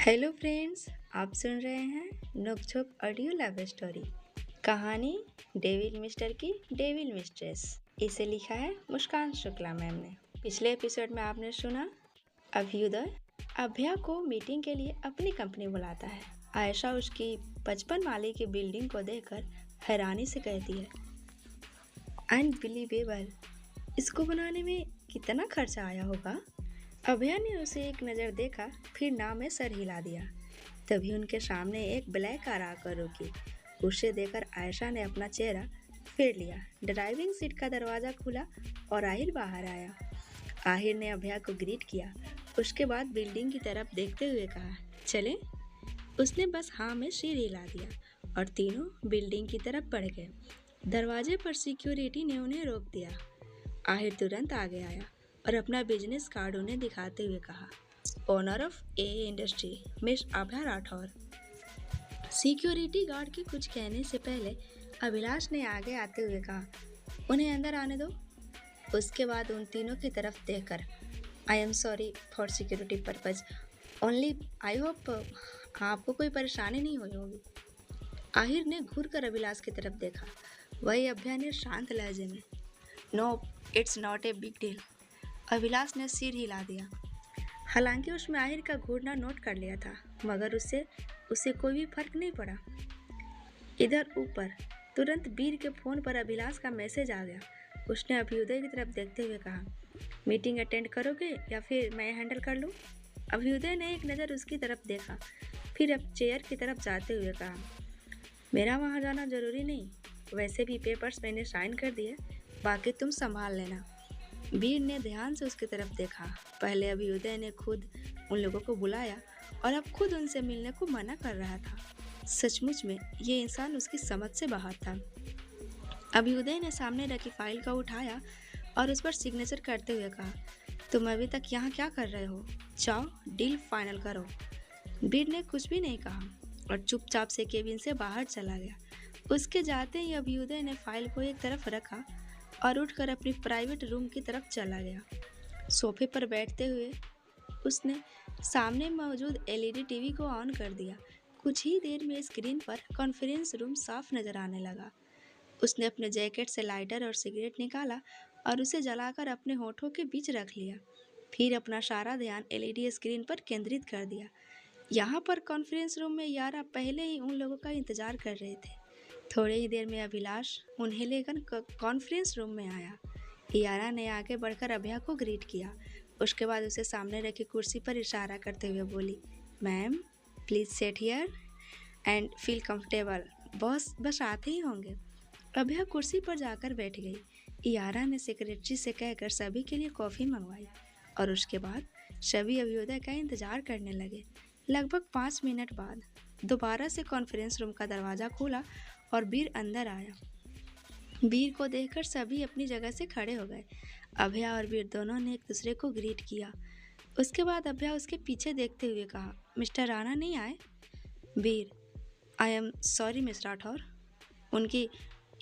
Hello friends, आप सुन रहे हैं नोकझोंक ऑडियो लव स्टोरी। कहानी डेविल मिस्टर की डेविल मिस्ट्रेस। इसे लिखा है मुस्कान शुक्ला मैम ने। पिछले एपिसोड में आपने सुना अभ्युदय अभ्या को मीटिंग के लिए अपनी कंपनी बुलाता है। आयशा उसकी 55 माले की बिल्डिंग को देखकर हैरानी से कहती है, अनबिलीवेबल, इसको बनाने में कितना खर्चा आया होगा। अभया ने उसे एक नज़र देखा, फिर नाव में सर हिला दिया। तभी उनके सामने एक ब्लैक कार आकर रुकी। उसे देखकर आयशा ने अपना चेहरा फेर लिया। ड्राइविंग सीट का दरवाज़ा खुला और आहिर बाहर आया। आहिर ने अभया को ग्रीट किया, उसके बाद बिल्डिंग की तरफ देखते हुए कहा, चले। उसने बस हाँ में सिर हिला दिया और तीनों बिल्डिंग की तरफ बढ़ गए। दरवाजे पर सिक्योरिटी ने उन्हें रोक दिया। आहिर तुरंत आगे आया और अपना बिजनेस कार्ड उन्हें दिखाते हुए कहा, owner of A industry miss Abhaya Rathore. Security guard के कुछ कहने से पहले अभिलाष ने आगे आते हुए कहा, उन्हें अंदर आने दो। उसके बाद उन तीनों की तरफ देखकर, आई am sorry for security purpose only, I hope आपको कोई परेशानी नहीं हुई होगी। आहिर ने घूर कर अभिलाष की तरफ देखा। वही अभया ने शांत लहजे में, no it's not a big deal. Abhilash ने सिर हिला दिया। हालांकि उसमें आहिर का घूरना नोट कर लिया था, मगर उसे कोई भी फर्क नहीं पड़ा। इधर ऊपर तुरंत वीर के फोन पर अभिलाष का मैसेज आ गया। उसने अभ्युदय की तरफ देखते हुए कहा, मीटिंग अटेंड करोगे या फिर मैं हैंडल कर लूँ। अभ्युदय ने एक नज़र उसकी तरफ देखा, फिर अब चेयर की तरफ जाते हुए कहा, मेरा वहाँ जाना जरूरी नहीं, वैसे भी पेपर्स मैंने साइन कर दिए, बाकी तुम संभाल लेना। वीर ने ध्यान से उसकी तरफ देखा। पहले अभ्युदय ने खुद उन लोगों को बुलाया और अब खुद उनसे मिलने को मना कर रहा था। सचमुच में ये इंसान उसकी समझ से बाहर था। अभ्युदय ने सामने रखी फाइल को उठाया और उस पर सिग्नेचर करते हुए कहा, तुम अभी तक यहाँ क्या कर रहे हो, जाओ डील फाइनल करो। वीर ने कुछ भी नहीं कहा और चुपचाप से केबिन से बाहर चला गया। उसके जाते ही अभ्युदय ने फाइल को एक तरफ रखा और उठकर अपनी प्राइवेट रूम की तरफ चला गया। सोफे पर बैठते हुए उसने सामने मौजूद एलईडी टीवी को ऑन कर दिया। कुछ ही देर में स्क्रीन पर कॉन्फ्रेंस रूम साफ नजर आने लगा। उसने अपने जैकेट से लाइटर और सिगरेट निकाला और उसे जलाकर अपने होठों के बीच रख लिया। फिर अपना सारा ध्यान एलईडी स्क्रीन पर केंद्रित कर दिया। यहाँ पर कॉन्फ्रेंस रूम में यारा पहले ही उन लोगों का इंतजार कर रहे थे। थोड़ी ही देर में अभिलाष उन्हें लेकर कॉन्फ्रेंस रूम में आया। यारा ने आगे बढ़कर अभया को ग्रीट किया। उसके बाद उसे सामने रखी कुर्सी पर इशारा करते हुए बोली, ma'am please set here and feel comfortable, boss बस आते ही होंगे। अभया कुर्सी पर जाकर बैठ गई। यारा ने सेक्रेटरी से कहकर सभी के लिए कॉफ़ी मंगवाई और उसके बाद सभी अभ्युदय का इंतजार करने लगे। लगभग 5 मिनट बाद दोबारा से कॉन्फ्रेंस रूम का दरवाज़ा खुला और वीर अंदर आया। वीर को देखकर सभी अपनी जगह से खड़े हो गए। अभया और वीर दोनों ने एक दूसरे को ग्रीट किया। उसके बाद अभया उसके पीछे देखते हुए कहा, मिस्टर राणा नहीं आए। Veer, I am sorry miss Rathore, उनकी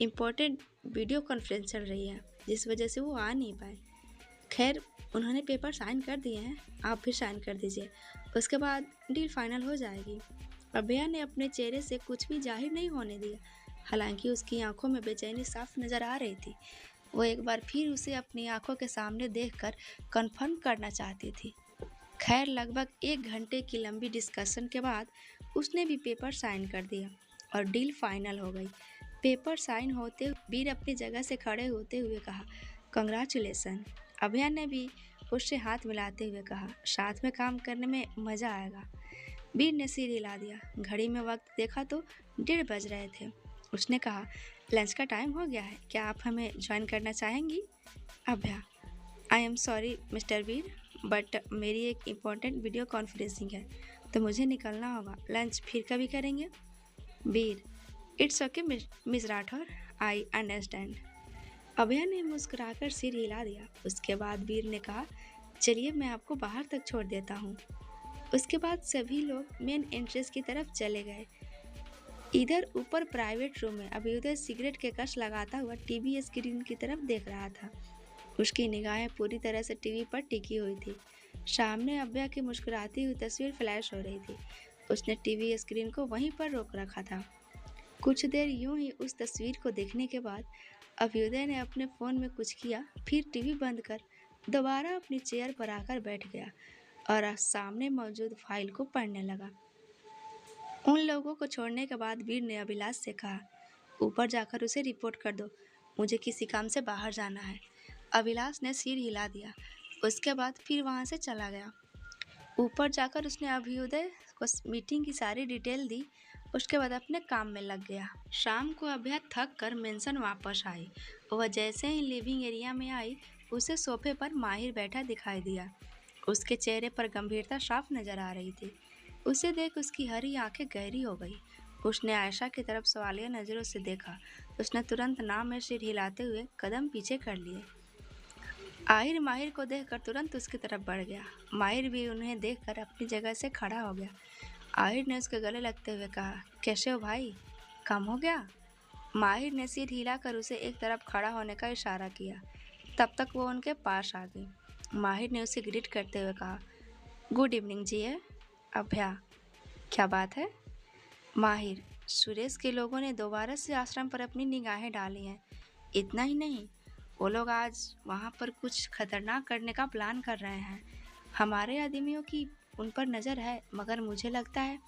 इम्पोर्टेंट वीडियो कॉन्फ्रेंस चल रही है जिस वजह से वो आ नहीं पाए। खैर उन्होंने पेपर साइन कर दिए हैं, आप भी साइन कर दीजिए, उसके बाद डील फाइनल हो जाएगी। अभया ने अपने चेहरे से कुछ भी जाहिर नहीं होने दिया। हालांकि उसकी आंखों में बेचैनी साफ नजर आ रही थी। वो एक बार फिर उसे अपनी आंखों के सामने देखकर कंफर्म करना चाहती थी। खैर लगभग 1 घंटे की लंबी डिस्कशन के बाद उसने भी पेपर साइन कर दिया और डील फाइनल हो गई। पेपर साइन होते वीर अपनी जगह से खड़े होते हुए कहा, कंग्रेचुलेसन। अभया ने भी उससे हाथ मिलाते हुए कहा, साथ में काम करने में मज़ा आएगा। वीर ने सिर हिला दिया। घड़ी में वक्त देखा तो 1:30 बज रहे थे। उसने कहा, लंच का टाइम हो गया है, क्या आप हमें ज्वाइन करना चाहेंगी। Abhaya, I am sorry mister Veer, but मेरी एक इम्पॉर्टेंट वीडियो कॉन्फ्रेंसिंग है तो मुझे निकलना होगा, लंच फिर कभी करेंगे। Veer, it's okay miss Rathore, I understand. Abhaya ने मुस्कुराकर सिर हिला दिया। उसके बाद वीर ने कहा, चलिए मैं आपको बाहर तक छोड़ देता हूँ। उसके बाद सभी लोग मेन एंट्रेंस की तरफ चले गए। इधर ऊपर प्राइवेट रूम में अभ्युदय सिगरेट के कश लगाता हुआ टीवी स्क्रीन की तरफ देख रहा था। उसकी निगाहें पूरी तरह से टीवी पर टिकी हुई थी। सामने अभ्या की मुस्कुराती हुई तस्वीर फ्लैश हो रही थी। उसने टीवी स्क्रीन को वहीं पर रोक रखा था। कुछ देर यूं ही उस तस्वीर को देखने के बाद अभ्युदय ने अपने फोन में कुछ किया, फिर टीवी बंद कर दोबारा अपनी चेयर पर आकर बैठ गया और सामने मौजूद फाइल को पढ़ने लगा। उन लोगों को छोड़ने के बाद वीर ने अभिलाष से कहा, ऊपर जाकर उसे रिपोर्ट कर दो, मुझे किसी काम से बाहर जाना है। अभिलाष ने सिर हिला दिया। उसके बाद फिर वहां से चला गया। ऊपर जाकर उसने अभ्युदय को मीटिंग की सारी डिटेल दी। उसके बाद अपने काम में लग गया। शाम को अभ्या थक कर मेंशन वापस आई। वह जैसे ही लिविंग एरिया में आई, उसे सोफे पर माहिर बैठा दिखाई दिया। उसके चेहरे पर गंभीरता साफ नजर आ रही थी। उसे देख उसकी हरी आंखें गहरी हो गई। उसने आयशा की तरफ सवालिया नजरों से देखा। उसने तुरंत नाम में सिर हिलाते हुए कदम पीछे कर लिए। आहिर माहिर को देखकर तुरंत उसकी तरफ बढ़ गया। माहिर भी उन्हें देखकर अपनी जगह से खड़ा हो गया। आहिर ने उसके गले लगते हुए कहा, कैसे हो भाई, काम हो गया? माहिर ने सिर हिलाकर उसे एक तरफ खड़ा होने का इशारा किया। तब तक वो उनके पास आ गई। माहिर ने उसे ग्रीट करते हुए कहा, गुड इवनिंग जी है। अभ्या, क्या बात है? माहिर, सुरेश के लोगों ने दोबारा से आश्रम पर अपनी निगाहें डाली हैं। इतना ही नहीं, वो लोग आज वहाँ पर कुछ खतरनाक करने का प्लान कर रहे हैं। हमारे आदमियों की उन पर नज़र है, मगर मुझे लगता है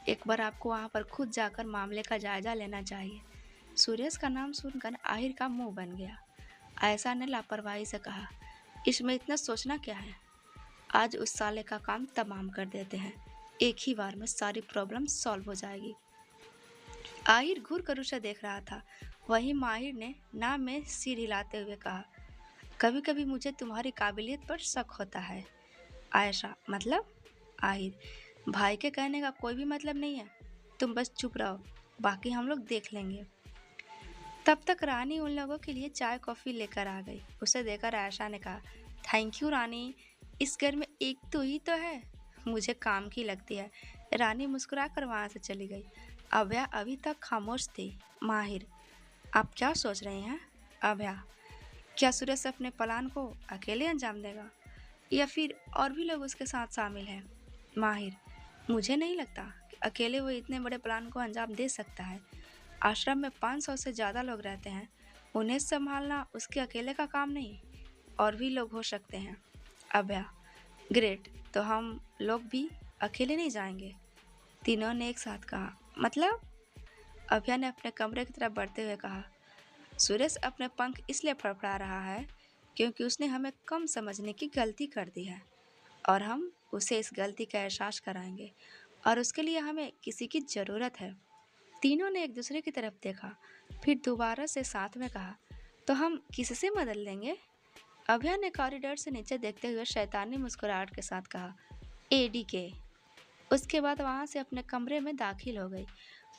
एक बार आपको वहाँ पर खुद जाकर मामले का जायजा लेना चाहिए। सुरेश का नाम सुनकर आहिर का मुंह बन गया। आयशा ने लापरवाही से कहा, इसमें इतना सोचना क्या है? आज उस साले का काम तमाम कर देते हैं, एक ही बार में सारी प्रॉब्लम सॉल्व हो जाएगी। आहिर घूर कर उसे देख रहा था। वहीं माहिर ने नाम में सिर हिलाते हुए कहा, कभी कभी मुझे तुम्हारी काबिलियत पर शक होता है। आयशा, मतलब? आहिर, भाई के कहने का कोई भी मतलब नहीं है, तुम बस चुप रहो, बाकी हम लोग देख लेंगे। तब तक रानी उन लोगों के लिए चाय कॉफ़ी लेकर आ गई। उसे देखकर आयशा ने कहा, थैंक यू रानी, इस घर में एक तो ही तो है, मुझे काम की लगती है। रानी मुस्कुराकर वहाँ से चली गई। अभ्या अभी तक खामोश थी। माहिर, आप क्या सोच रहे हैं? अभ्या, क्या सुरेश अपने प्लान को अकेले अंजाम देगा या फिर और भी लोग उसके साथ शामिल हैं? माहिर, मुझे नहीं लगता कि अकेले वो इतने बड़े प्लान को अंजाम दे सकता है। आश्रम में 500 से ज़्यादा लोग रहते हैं, उन्हें संभालना उसके अकेले का काम नहीं, और भी लोग हो सकते हैं। अभ्या, ग्रेट, तो हम लोग भी अकेले नहीं जाएंगे। तीनों ने एक साथ कहा, मतलब? अभ्या ने अपने कमरे की तरफ बढ़ते हुए कहा, सुरेश अपने पंख इसलिए फड़फड़ा रहा है क्योंकि उसने हमें कम समझने की गलती कर दी है, और हम उसे इस गलती का एहसास कराएंगे, और उसके लिए हमें किसी की ज़रूरत है। तीनों ने एक दूसरे की तरफ देखा, फिर दोबारा से साथ में कहा, तो हम किससे मदद लेंगे? अभ्या ने कॉरिडोर से नीचे देखते हुए शैतानी मुस्कुराहट के साथ कहा, एडीके। उसके बाद वहां से अपने कमरे में दाखिल हो गई।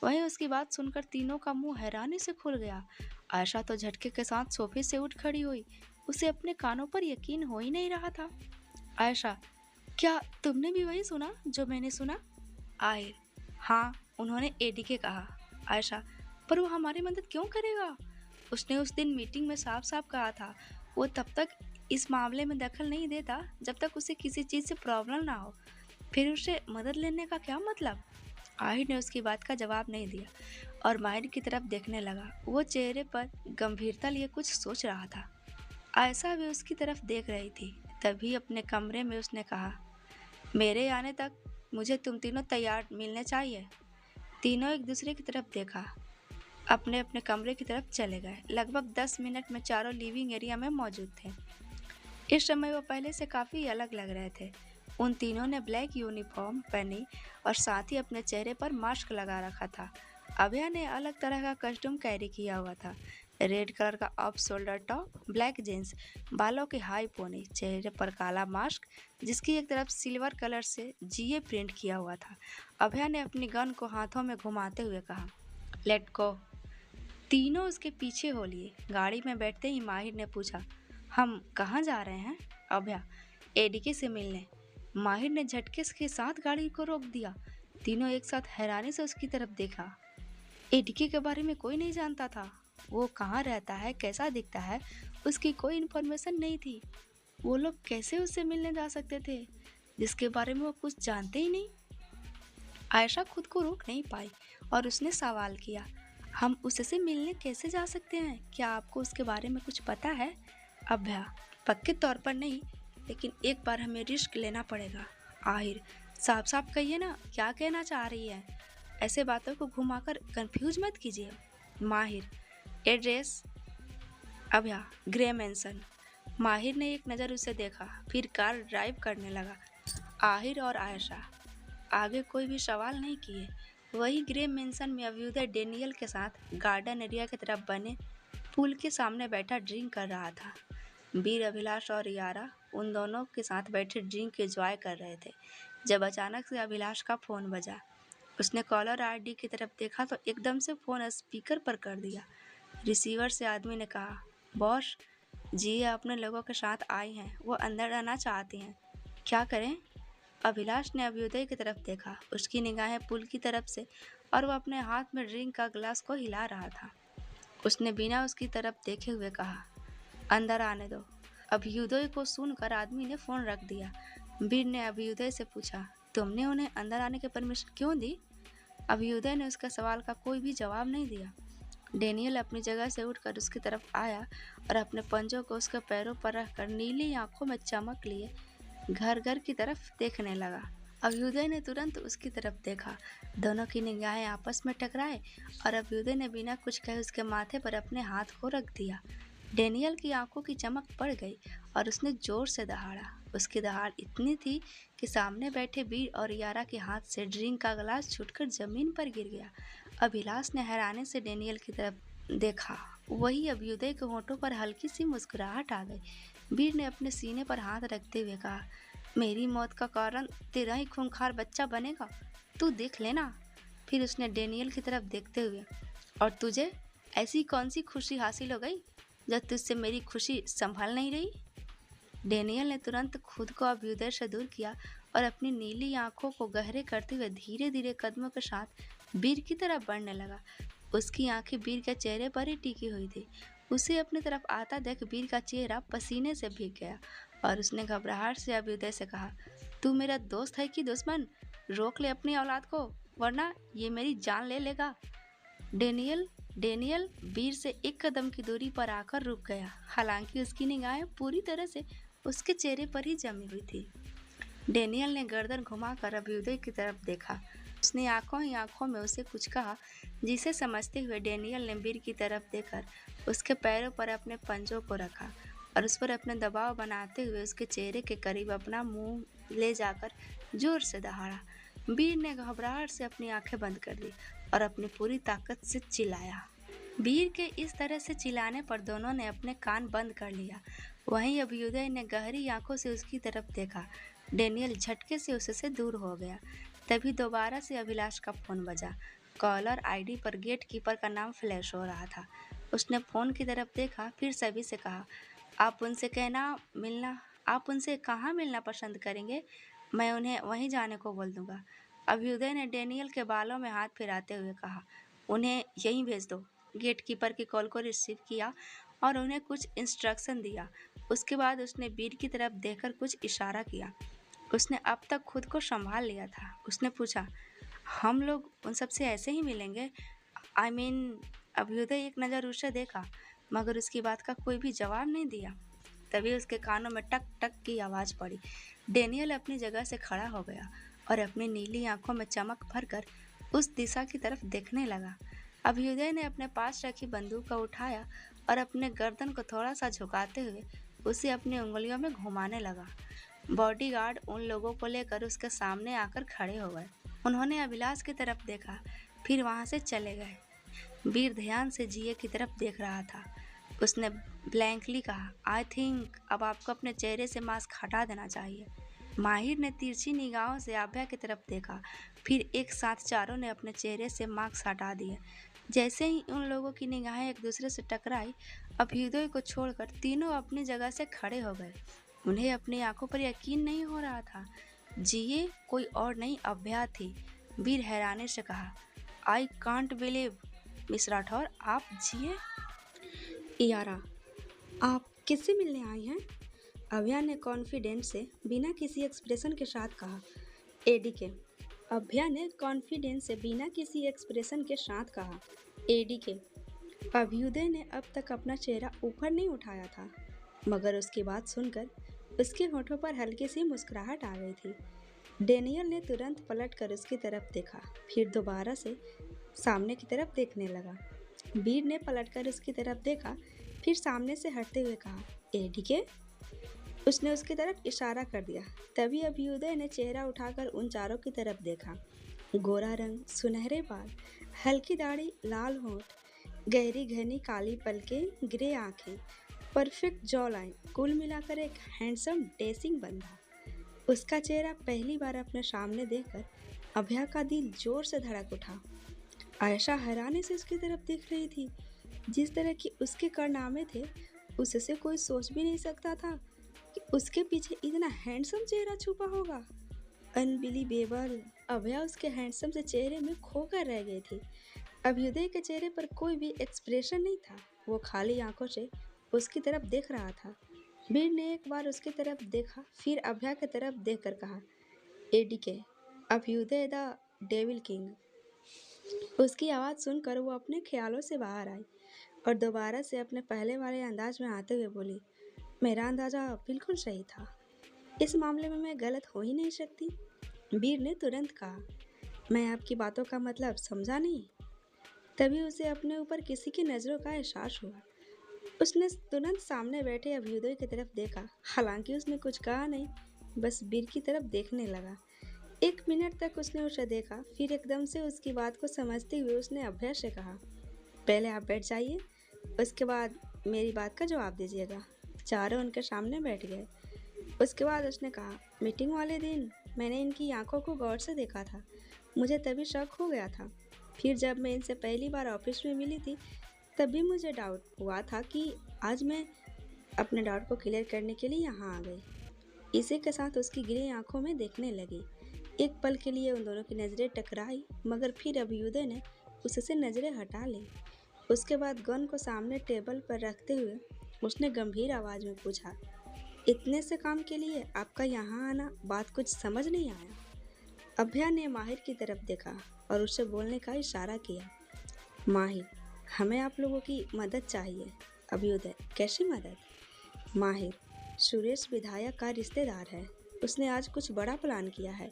वहीं उसकी बात सुनकर तीनों का मुंह हैरानी से खुल गया। आयशा तो झटके के साथ सोफे से उठ खड़ी हुई। उसे अपने कानों पर यकीन हो ही नहीं रहा था। आयशा, क्या तुमने भी वही सुना जो मैंने सुना? आहिर, हाँ, उन्होंने एडीके कहा। आयशा, पर वो हमारी मदद क्यों करेगा? उसने उस दिन मीटिंग में साफ साफ कहा था, वो तब तक इस मामले में दखल नहीं देता जब तक उसे किसी चीज़ से प्रॉब्लम ना हो, फिर उसे मदद लेने का क्या मतलब? आहिर ने उसकी बात का जवाब नहीं दिया और माहिर की तरफ देखने लगा। वो चेहरे पर गंभीरता लिए कुछ सोच रहा था। आयशा भी उसकी तरफ देख रही थी। तभी अपने कमरे में उसने कहा, मेरे आने तक मुझे तुम तीनों तैयार मिलने चाहिए। तीनों एक दूसरे की तरफ देखा, अपने अपने कमरे की तरफ चले गए। लगभग 10 मिनट में चारों लिविंग एरिया में मौजूद थे। इस समय वो पहले से काफ़ी अलग लग रहे थे। उन तीनों ने ब्लैक यूनिफॉर्म पहनी और साथ ही अपने चेहरे पर मास्क लगा रखा था। अभया ने अलग तरह का कस्टूम कैरी किया हुआ था, रेड कलर का off shoulder top, black jeans, बालों की हाई पोनी, चेहरे पर काला मास्क जिसकी एक तरफ सिल्वर कलर से जीए प्रिंट किया हुआ था। अभया ने अपनी गन को हाथों में घुमाते हुए कहा, लेट गो। तीनों उसके पीछे हो लिए। गाड़ी में बैठते ही माहिर ने पूछा, हम कहाँ जा रहे हैं? अभया, एडीके से मिलने। माहिर ने झटके के साथ गाड़ी को रोक दिया। तीनों एक साथ हैरानी से उसकी तरफ देखा। एडीके के बारे में कोई नहीं जानता था। वो कहाँ रहता है, कैसा दिखता है, उसकी कोई इन्फॉर्मेशन नहीं थी। वो लोग कैसे उससे मिलने जा सकते थे? जिसके बारे में वो कुछ जानते ही नहीं। आयशा खुद को रोक नहीं पाई और उसने सवाल किया, हम उससे मिलने कैसे जा सकते हैं? क्या आपको उसके बारे में कुछ पता है? अभ्या, पक्के तौर पर नहीं, लेकिन एक बार हमें रिस्क लेना पड़ेगा। आहिर, साफ साफ कहिए ना, क्या कहना चाह रही है? ऐसे बातों को घुमाकर कंफ्यूज मत कीजिए। माहिर, एड्रेस? अभ्या, ग्रे मैंसन। माहिर ने एक नज़र उसे देखा, फिर कार ड्राइव करने लगा। आहिर और आयशा आगे कोई भी सवाल नहीं किए। वही ग्रे मेंशन में अभ्युदय डेनियल के साथ गार्डन एरिया की तरफ बने पूल के सामने बैठा ड्रिंक कर रहा था। वीर, अभिलाष और यारा उन दोनों के साथ बैठे ड्रिंक एंजॉय कर रहे थे जब अचानक से अभिलाष का फ़ोन बजा। उसने कॉलर आईडी की तरफ देखा तो एकदम से फ़ोन स्पीकर पर कर दिया। रिसीवर से आदमी ने कहा, बॉस जी, ये अपने लोगों के साथ आई हैं, वो अंदर आना चाहती हैं, क्या करें? अभिलाष ने अभ्युदय की तरफ देखा। उसकी निगाहें पुल की तरफ से और वो अपने हाथ में ड्रिंक का ग्लास को हिला रहा था। उसने बिना उसकी तरफ देखे हुए कहा, अंदर आने दो। अभ्युदय को सुनकर आदमी ने फ़ोन रख दिया। वीर ने अभ्युदय से पूछा, तुमने उन्हें अंदर आने की परमिशन क्यों दी? अभ्युदय ने उसका सवाल का कोई भी जवाब नहीं दिया। डेनियल अपनी जगह से उठकर उसकी तरफ आया और अपने पंजों को उसके पैरों पर रखकर नीली आंखों में चमक लिए घर घर की तरफ देखने लगा। अभ्युदय ने तुरंत उसकी तरफ देखा। दोनों की निगाहें आपस में टकराए और अभ्युदय ने बिना कुछ कहे उसके माथे पर अपने हाथ को रख दिया। डेनियल की आंखों की चमक बढ़ गई और उसने जोर से दहाड़ा। उसकी दहाड़ इतनी थी कि सामने बैठे वीर और यारा के हाथ से ड्रिंक का गिलास छूटकर जमीन पर गिर गया। अभिलाष ने हैरानी से डेनियल की तरफ देखा। वही अभ्युदय के होठों पर हल्की सी मुस्कुराहट आ गई। वीर ने अपने सीने पर हाथ रखते हुए कहा, मेरी मौत का कारण तेरा ही खूंखार बच्चा बनेगा, तू देख लेना। फिर उसने डेनियल की तरफ देखते हुए, और तुझे ऐसी कौन सी खुशी हासिल हो गई जब तुझसे मेरी खुशी संभल नहीं रही? डेनियल ने तुरंत खुद को अभ्युदय से दूर किया और अपनी नीली आंखों को गहरे करते हुए धीरे धीरे कदमों के साथ वीर की तरफ बढ़ने लगा। उसकी आंखें वीर के चेहरे पर ही टिकी हुई थी। उसे अपनी तरफ आता देख वीर का चेहरा पसीने से भीग गया और उसने घबराहट से अभ्युदय से कहा, तू मेरा दोस्त है कि दुश्मन? रोक ले अपनी औलाद को, वरना ये मेरी जान ले लेगा। डेनियल डेनियल वीर से एक कदम की दूरी पर आकर रुक गया। हालांकि उसकी निगाहें पूरी तरह से उसके चेहरे पर ही जमी हुई थी। डेनियल ने गर्दन घुमाकर अभ्युदय की तरफ देखा। उसने आंखों ही आंखों में उसे कुछ कहा, जिसे समझते हुए डेनियल ने वीर की तरफ देखकर उसके पैरों पर अपने पंजों को रखा और उस पर अपने दबाव बनाते हुए उसके चेहरे के करीब अपना मुंह ले जाकर जोर से दहाड़ा। वीर ने घबराहट से अपनी आंखें बंद कर ली और अपनी पूरी ताकत से चिल्लाया। वीर के इस तरह से चिल्लाने पर दोनों ने अपने कान बंद कर लिया। वहीं अभ्युदय ने गहरी आंखों से उसकी तरफ देखा। डेनियल झटके से उससे दूर हो गया। तभी दोबारा से अभिलाष का फोन बजा। कॉलर आईडी पर गेट कीपर का नाम फ्लैश हो रहा था। उसने फोन की तरफ देखा, फिर सभी से कहा, आप उनसे कहाँ मिलना पसंद करेंगे? मैं उन्हें वहीं जाने को बोल दूंगा। अभ्युदय ने डेनियल के बालों में हाथ फिराते हुए कहा, उन्हें यहीं भेज दो। गेट कीपर की कॉल को रिसीव किया और उन्हें कुछ इंस्ट्रक्शन दिया। उसके बाद उसने वीर की तरफ देखकर कुछ इशारा किया। उसने अब तक खुद को संभाल लिया था। उसने पूछा, हम लोग उन सबसे ऐसे ही मिलेंगे? अभ्युदय एक नज़र उसे देखा, मगर उसकी बात का कोई भी जवाब नहीं दिया। तभी उसके कानों में टक टक की आवाज़ पड़ी। डेनियल अपनी जगह से खड़ा हो गया और अपनी नीली आंखों में चमक भरकर उस दिशा की तरफ देखने लगा। अभ्युदय ने अपने पास रखी बंदूक को उठाया और अपने गर्दन को थोड़ा सा झुकाते हुए उसे अपनी उंगलियों में घुमाने लगा। बॉडीगार्ड उन लोगों को लेकर उसके सामने आकर खड़े हो गए। उन्होंने अभिलाष की तरफ देखा, फिर वहां से चले गए। वीर ध्यान से जिये की तरफ देख रहा था। उसने ब्लैंकली कहा, आई थिंक अब आपको अपने चेहरे से मास्क हटा देना चाहिए। माहिर ने तिरछी निगाहों से आभ्या की तरफ देखा, फिर एक साथ चारों ने अपने चेहरे से मास्क हटा दिए। जैसे ही उन लोगों की निगाहें एक दूसरे से टकराई, अभ्युदय को छोड़कर तीनों अपनी जगह से खड़े हो गए। उन्हें अपनी आंखों पर यकीन नहीं हो रहा था। जिये कोई और नहीं, अभ्या थी। वीर हैरानी से कहा, I can't believe, miss Rathore, आप जिये? यारा, आप किससे मिलने आई हैं? अभया ने कॉन्फिडेंस से बिना किसी एक्सप्रेशन के साथ कहा। एडीके। अभया ने कॉन्फिडेंस से बिना किसी एक्सप्रेशन के साथ कहा। एडीके। अभ्युदय ने अब तक अपना चेहरा ऊपर नहीं उठाया था, मगर उसकी बात सुनकर उसके होठों पर हल्की सी मुस्कुराहट आ गई थी। डेनियल ने तुरंत पलटकर उसकी तरफ देखा, फिर दोबारा से सामने की तरफ देखने लगा। बीर ने पलटकर उसकी तरफ देखा, फिर सामने से हटते हुए कहा, एडीके। उसने उसकी तरफ इशारा कर दिया। तभी अभ्युदय ने चेहरा उठाकर उन चारों की तरफ देखा। गोरा रंग, सुनहरे बाल, हल्की दाढ़ी, लाल होंठ, गहरी घनी काली पलकें, ग्रे आंखें, परफेक्ट जॉ लाइन, कुल मिलाकर एक हैंडसम डेसिंग बंदा। उसका चेहरा पहली बार अपने सामने देखकर अभया का दिल जोर से धड़क उठा। आयशा हैरानी से उसकी तरफ देख रही थी। जिस तरह की उसके कारनामे थे, उससे कोई सोच भी नहीं सकता था कि उसके पीछे इतना हैंडसम चेहरा छुपा होगा। अनबिलीवेबल। अभया उसके हैंडसम से चेहरे में खोकर रह गई थी। अभ्युदय के चेहरे पर कोई भी एक्सप्रेशन नहीं था। वो खाली आंखों से उसकी तरफ देख रहा था। बीर ने एक बार उसकी तरफ देखा, फिर अभया की तरफ देखकर कहा, ADK, Abhyudaya the devil king. उसकी आवाज़ सुनकर वो अपने ख्यालों से बाहर आई और दोबारा से अपने पहले वाले अंदाज में आते हुए बोली, मेरा अंदाज़ा बिल्कुल सही था। इस मामले में मैं गलत हो ही नहीं सकती। बीर ने तुरंत कहा, मैं आपकी बातों का मतलब समझा नहीं। तभी उसे अपने ऊपर किसी की नज़रों का एहसास हुआ। उसने तुरंत सामने बैठे अभ्युदय की तरफ देखा। हालांकि उसने कुछ कहा नहीं, बस बीर की तरफ देखने लगा। 1 मिनट तक उसने उसे देखा, फिर एकदम से उसकी बात को समझते हुए उसने अभय से कहा, पहले आप बैठ जाइए, उसके बाद मेरी बात का जवाब दीजिएगा। चारों उनके सामने बैठ गए। उसके बाद उसने कहा, मीटिंग वाले दिन मैंने इनकी आंखों को गौर से देखा था। मुझे तभी शक हो गया था। फिर जब मैं इनसे पहली बार ऑफिस में मिली थी, तभी मुझे डाउट हुआ था कि आज मैं अपने डाउट को क्लियर करने के लिए यहाँ आ गई। इसी के साथ उसकी ग्रे आंखों में देखने लगी। एक पल के लिए उन दोनों की नज़रें टकराई, मगर फिर अभ्युदय ने उससे नज़रें हटा ली। उसके बाद गन को सामने टेबल पर रखते हुए उसने गंभीर आवाज़ में पूछा, इतने से काम के लिए आपका यहाँ आना, बात कुछ समझ नहीं आया। अभया ने माहिर की तरफ देखा और उससे बोलने का इशारा किया। माहिर, हमें आप लोगों की मदद चाहिए। अभ्युदय, कैसी मदद? माहिर, सुरेश विधायक का रिश्तेदार है। उसने आज कुछ बड़ा प्लान किया है।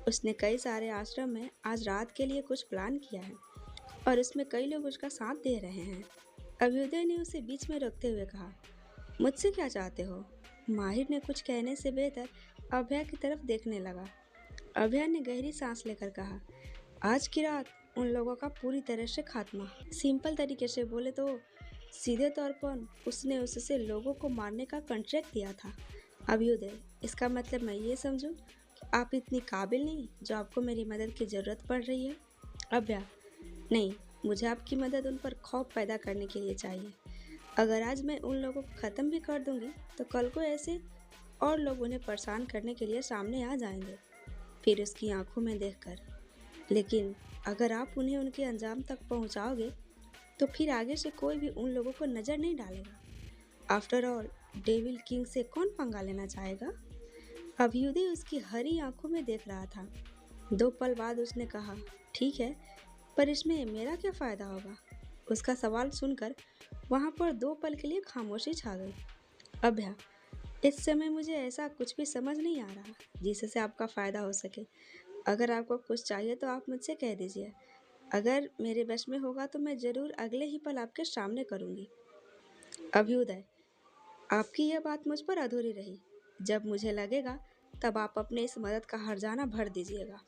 उसने कई सारे आश्रम में आज रात के लिए कुछ प्लान किया है और उसमें कई लोग उसका साथ दे रहे हैं। अभ्युदय ने उसे बीच में रोकते हुए कहा, मुझसे क्या चाहते हो? माहिर ने कुछ कहने से बेहतर अभया की तरफ देखने लगा। अभया ने गहरी सांस लेकर कहा, आज की रात उन लोगों का पूरी तरह से खात्मा। सिंपल तरीके से बोले तो सीधे तौर पर उसने उससे लोगों को मारने का कॉन्ट्रैक्ट दिया था। अभ्युदय, इसका मतलब मैं ये समझूं कि आप इतनी काबिल नहीं जो आपको मेरी मदद की ज़रूरत पड़ रही है? अभया, नहीं, मुझे आपकी मदद उन पर खौफ पैदा करने के लिए चाहिए। अगर आज मैं उन लोगों को ख़त्म भी कर दूंगी तो कल को ऐसे और लोग उन्हें परेशान करने के लिए सामने आ जाएंगे। फिर उसकी आंखों में देखकर, लेकिन अगर आप उन्हें उनके अंजाम तक पहुंचाओगे तो फिर आगे से कोई भी उन लोगों को नज़र नहीं डालेगा। आफ्टर ऑल, डेविल किंग से कौन पंगा लेना चाहेगा? अभ्युदय उसकी हरी आंखों में देख रहा था। 2 पल बाद उसने कहा, ठीक है, पर इसमें मेरा क्या फ़ायदा होगा? उसका सवाल सुनकर वहाँ पर 2 पल के लिए खामोशी छा गई। अभया, इस समय मुझे ऐसा कुछ भी समझ नहीं आ रहा जिससे आपका फ़ायदा हो सके। अगर आपको कुछ चाहिए तो आप मुझसे कह दीजिए। अगर मेरे बस में होगा तो मैं ज़रूर अगले ही पल आपके सामने करूँगी। अभ्युदय, आपकी यह बात मुझ पर अधूरी रही। जब मुझे लगेगा तब आप अपने इस मदद का हर्जाना भर दीजिएगा।